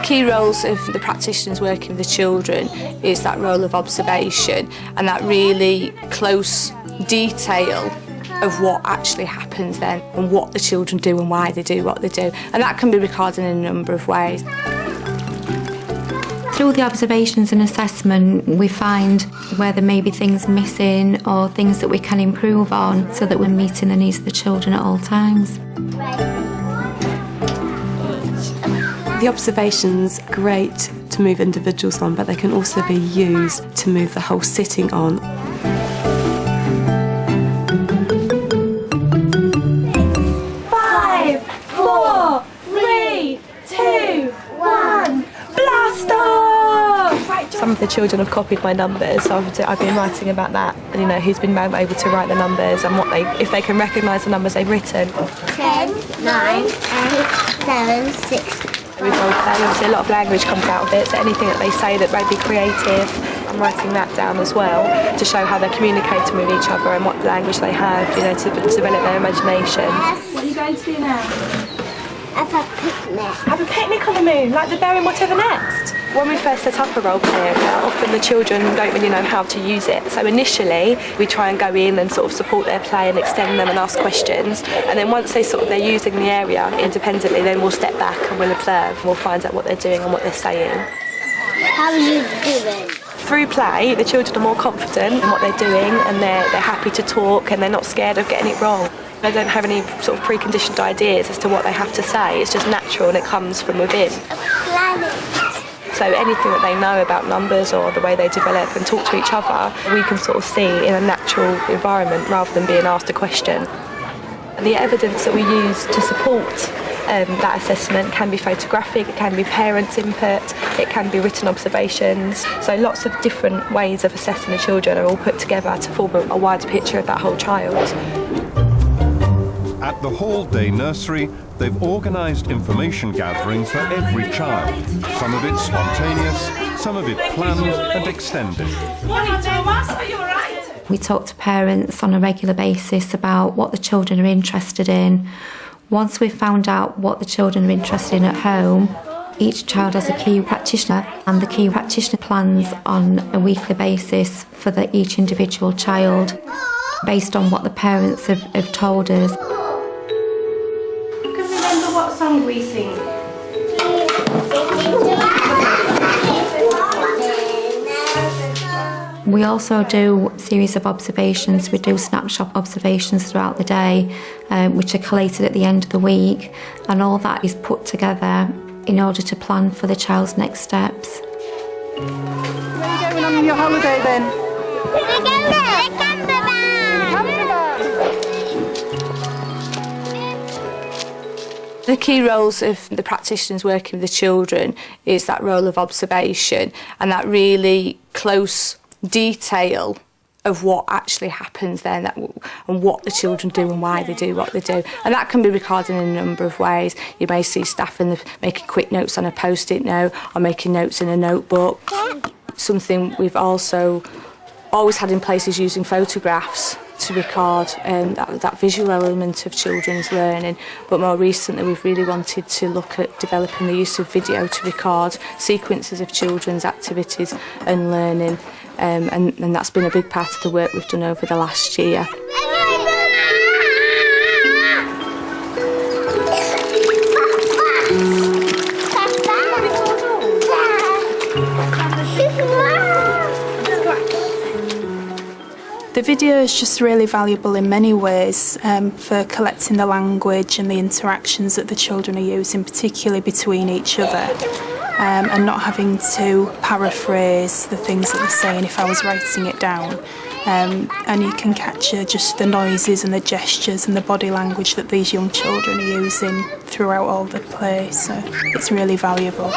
The key roles of the practitioners working with the children is that role of observation and that really close detail of what actually happens then and what the children do and why they do what they do. And that can be recorded in a number of ways. Through the observations and assessment, we find where there may be things missing or things that we can improve on so that we're meeting the needs of the children at all times. The observations are great to move individuals on, but they can also be used to move the whole sitting on. Some of the children have copied my numbers, so I've been writing about that, and you know, who's been able to write the numbers and what if they can recognise the numbers they've written. 10, 9, 8, 7, 6. With role play, obviously a lot of language comes out of it, so anything that they say that might be creative, I'm writing that down as well to show how they're communicating with each other and what language they have, you know, to develop their imagination. What are you going to do now? Have a picnic. Have a picnic on the moon, like the bear in Whatever Next. When we first set up a role play area, often the children don't really know how to use it. So initially, we try and go in and sort of support their play and extend them and ask questions. And then once they're using the area independently, then we'll step back and we'll observe. We'll find out what they're doing and what they're saying. How are you doing? Through play, the children are more confident in what they're doing and they're happy to talk and they're not scared of getting it wrong. They don't have any sort of preconditioned ideas as to what they have to say. It's just natural and it comes from within. So anything that they know about numbers or the way they develop and talk to each other, we can sort of see in a natural environment rather than being asked a question. And the evidence that we use to support that assessment can be photographic, it can be parents' input, it can be written observations. So lots of different ways of assessing the children are all put together to form a wider picture of that whole child. At the Hall Day Nursery, they've organised information gathering for every child. Some of it spontaneous, some of it planned and extended. Morning, Thomas. Are you all right? We talk to parents on a regular basis about what the children are interested in. Once we've found out what the children are interested in at home, each child has a key practitioner, and the key practitioner plans on a weekly basis for each individual child based on what the parents have told us. What song we sing? We also do a series of observations. We do snapshot observations throughout the day, which are collated at the end of the week, and all that is put together in order to plan for the child's next steps. Where are you going on your holiday then? The key roles of the practitioners working with the children is that role of observation and that really close detail of what actually happens then and what the children do and why they do what they do. And that can be recorded in a number of ways. You may see staff making quick notes on a post-it note or making notes in a notebook. Something we've also always had in place is using photographs to record that visual element of children's learning, but more recently we've really wanted to look at developing the use of video to record sequences of children's activities and learning, and that's been a big part of the work we've done over the last year. The video is just really valuable in many ways for collecting the language and the interactions that the children are using, particularly between each other, and not having to paraphrase the things that they're saying if I was writing it down. And you can capture just the noises and the gestures and the body language that these young children are using throughout all the play, so it's really valuable.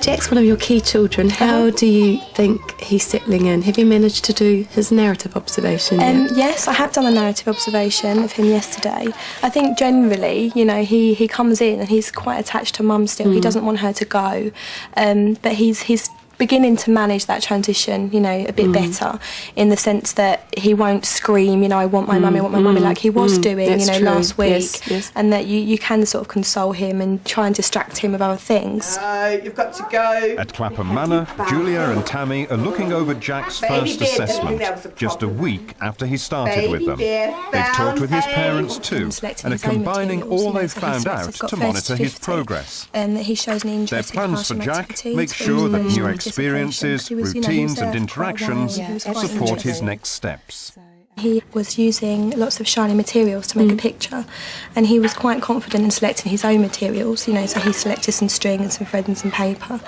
Jack's one of your key children. How do you think he's settling in? Have you managed to do his narrative observation yet? Yes, I have done a narrative observation of him yesterday. I think generally, you know, he comes in and he's quite attached to Mum still. He doesn't want her to go, but he's beginning to manage that transition, you know, a bit better, in the sense that he won't scream, you know, I want my mummy, I want my mummy, like he was doing, That's you know, true. last week. Yes, yes. And that you can sort of console him and try and distract him with other things. You've got to go. At Clapham Manor, Julia and Tammy are looking over Jack's first assessment, just a week after he started with them. They've talked with his parents too, and are combining all they've found out to monitor his progress. And that he shows an interest Their plans for Jack make sure that new experiences, routines and interactions support his next steps. He was using lots of shiny materials to make a picture, and he was quite confident in selecting his own materials, you know, so he selected some string and some thread and some paper.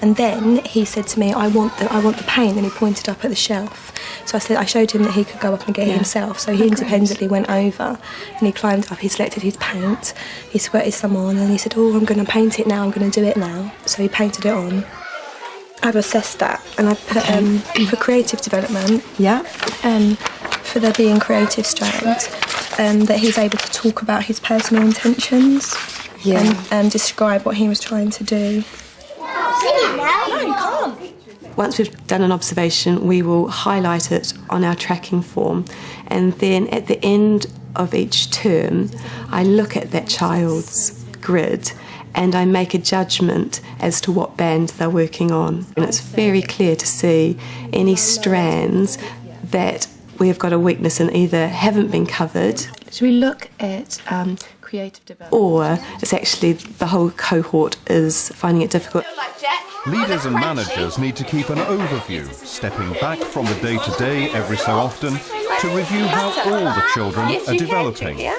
And then he said to me, I want the paint, and he pointed up at the shelf. So I showed him that he could go up and get it himself, so he independently went over and he climbed up, he selected his paint, he squirted some on, and he said, oh, I'm going to paint it now, I'm going to do it now. So he painted it on. I've assessed that, and I've put for creative development, for there being creative strands, that he's able to talk about his personal intentions and describe what he was trying to do. No, you can't. Once we've done an observation, we will highlight it on our tracking form, and then at the end of each term, I look at that child's grid and I make a judgment as to what band they're working on. And it's very clear to see any strands that we've got a weakness in, either haven't been covered. Should we look at creative development? Or it's actually the whole cohort is finding it difficult. Leaders and managers need to keep an overview, stepping back from the day-to-day every so often to review how all the children are developing.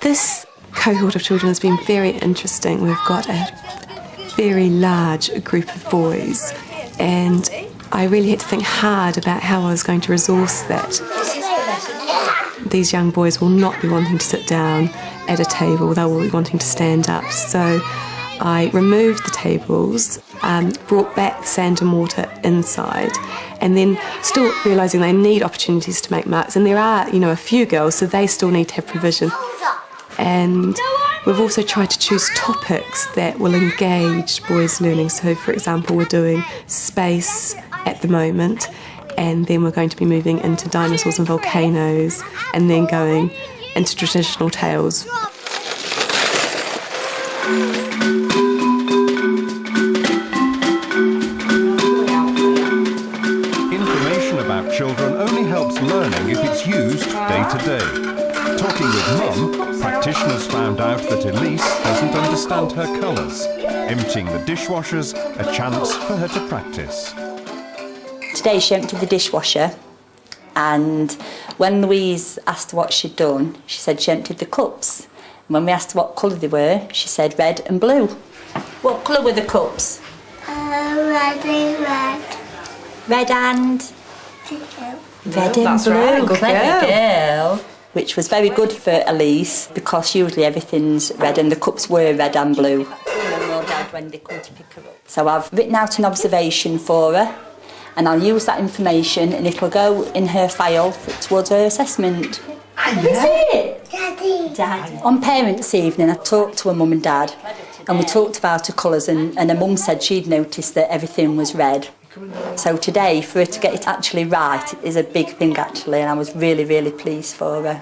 This cohort of children has been very interesting. We've got a very large group of boys, and I really had to think hard about how I was going to resource that. These young boys will not be wanting to sit down at a table, they will be wanting to stand up. So I removed the tables, brought back sand and mortar inside, and then still realising they need opportunities to make marks. And there are, you know, a few girls, so they still need to have provision. And we've also tried to choose topics that will engage boys' learning. So, for example, we're doing space at the moment, and then we're going to be moving into dinosaurs and volcanoes, and then going into traditional tales. Information about children only helps learning if it's used day to day. Talking with Mum, practitioners found out that Elise doesn't understand her colours. Emptying the dishwashers, a chance for her to practice. Today she emptied the dishwasher, and when Louise asked her what she'd done, she said she emptied the cups. And when we asked her what colour they were, she said red and blue. What colour were the cups? Red and red. Red and? Red and That's blue. right, good Clever girl. girl. Which was very good for Elise, because usually everything's red, and the cups were red and blue. No doubt when they come to pick her up. So I've written out an observation for her, and I'll use that information, and it'll go in her file towards her assessment. What is it? Daddy. On Parents' Evening, I talked to her mum and dad, and we talked about her colours, and her mum said she'd noticed that everything was red. So today, for her to get it actually right is a big thing actually, and I was really, really pleased for her.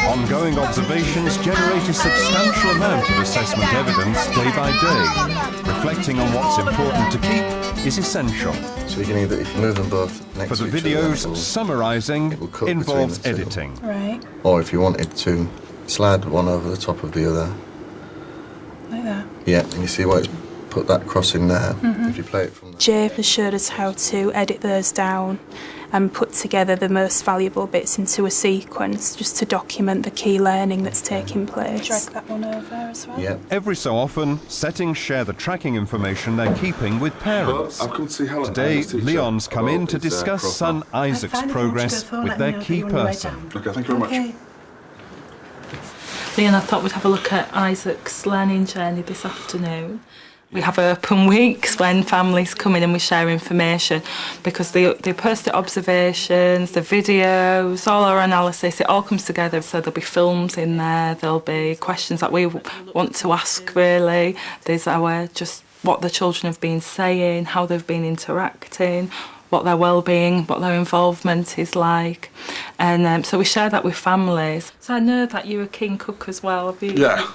Ongoing observations generate a substantial amount of assessment evidence day by day. Reflecting on what's important to keep is essential. So you can either, if you move them both next For the to each other, videos, summarising involves editing. Right. Or if you wanted to slide one over the top of the other. Like that. Yeah, and you see where it's put that cross in there. If you play it from there. Jay has showed us how to edit those down and put together the most valuable bits into a sequence, just to document the key learning that's taking place. Drag that one over as well. Yeah. Every so often, settings share the tracking information they're keeping with parents. I've come to see Helen. Today, Leon's come in to discuss son Isaac's progress with their key person. Okay, thank you very much. Leon, I thought we'd have a look at Isaac's learning journey this afternoon. We have open weeks when families come in and we share information, because they post the observations, the videos, all our analysis, it all comes together. So there'll be films in there, there'll be questions that we want to ask really. There's just what the children have been saying, how they've been interacting, what their well-being, what their involvement is like. And so we share that with families. So I know that you're a keen cook as well. Yeah.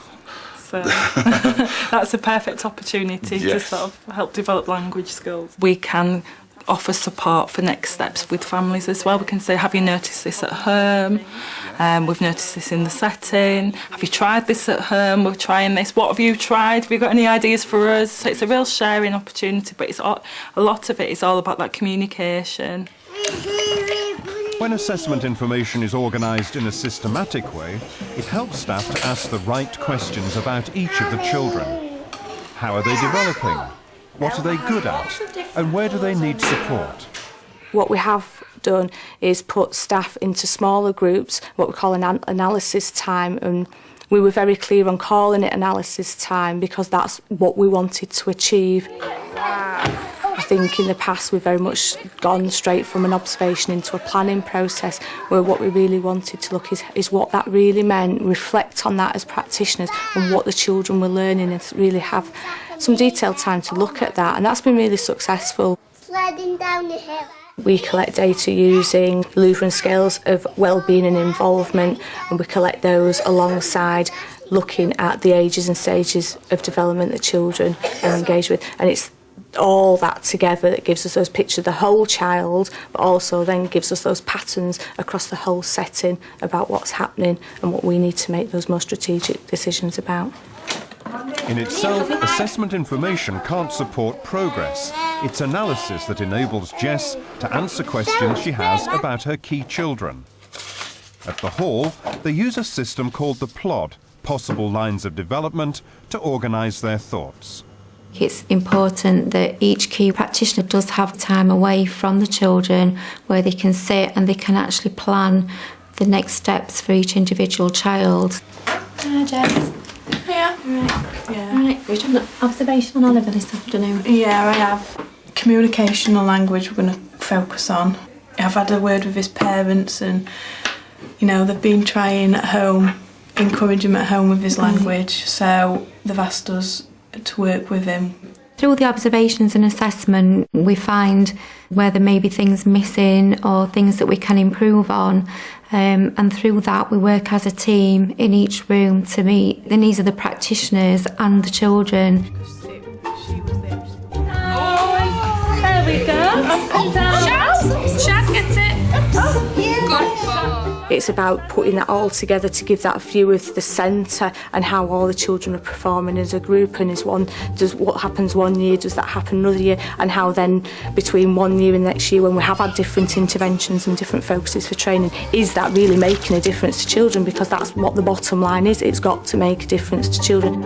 So that's a perfect opportunity to sort of help develop language skills. We can offer support for next steps with families as well. We can say, have you noticed this at home? We've noticed this in the setting. Have you tried this at home? We're trying this. What have you tried? Have you got any ideas for us? So it's a real sharing opportunity, but a lot of it is all about that communication. When assessment information is organised in a systematic way, it helps staff to ask the right questions about each of the children. How are they developing? What are they good at? And where do they need support? What we have done is put staff into smaller groups, what we call an analysis time, and we were very clear on calling it analysis time because that's what we wanted to achieve. I think in the past we've very much gone straight from an observation into a planning process, where what we really wanted to look is what that really meant, reflect on that as practitioners and what the children were learning, and really have some detailed time to look at that, and that's been really successful. Sliding down the hill. We collect data using Lutheran scales of wellbeing and involvement, and we collect those alongside looking at the ages and stages of development that children are engaged with, and it's all that together that gives us those pictures of the whole child, but also then gives us those patterns across the whole setting about what's happening and what we need to make those more strategic decisions about. In itself, assessment information can't support progress. It's analysis that enables Jess to answer questions she has about her key children. At the hall, they use a system called the PLOD, Possible Lines of Development, to organise their thoughts. It's important that each key practitioner does have time away from the children where they can sit and they can actually plan the next steps for each individual child. Hi, Jess. Yeah. Right, we've done an observation on Oliver this afternoon. Yeah, I have. Communication and language we're going to focus on. I've had a word with his parents, and they've been trying at home, encourage him at home with his language, so they've asked us to work with him. Through the observations and assessment, we find where there may be things missing or things that we can improve on, and through that we work as a team in each room to meet the needs of the practitioners and the children. There we go. Shaz gets it. It's about putting that all together to give that view of the centre and how all the children are performing as a group, and does what happens one year, does that happen another year, and how then between 1 year and next year, when we have had different interventions and different focuses for training, is that really making a difference to children? Because that's what the bottom line is, it's got to make a difference to children.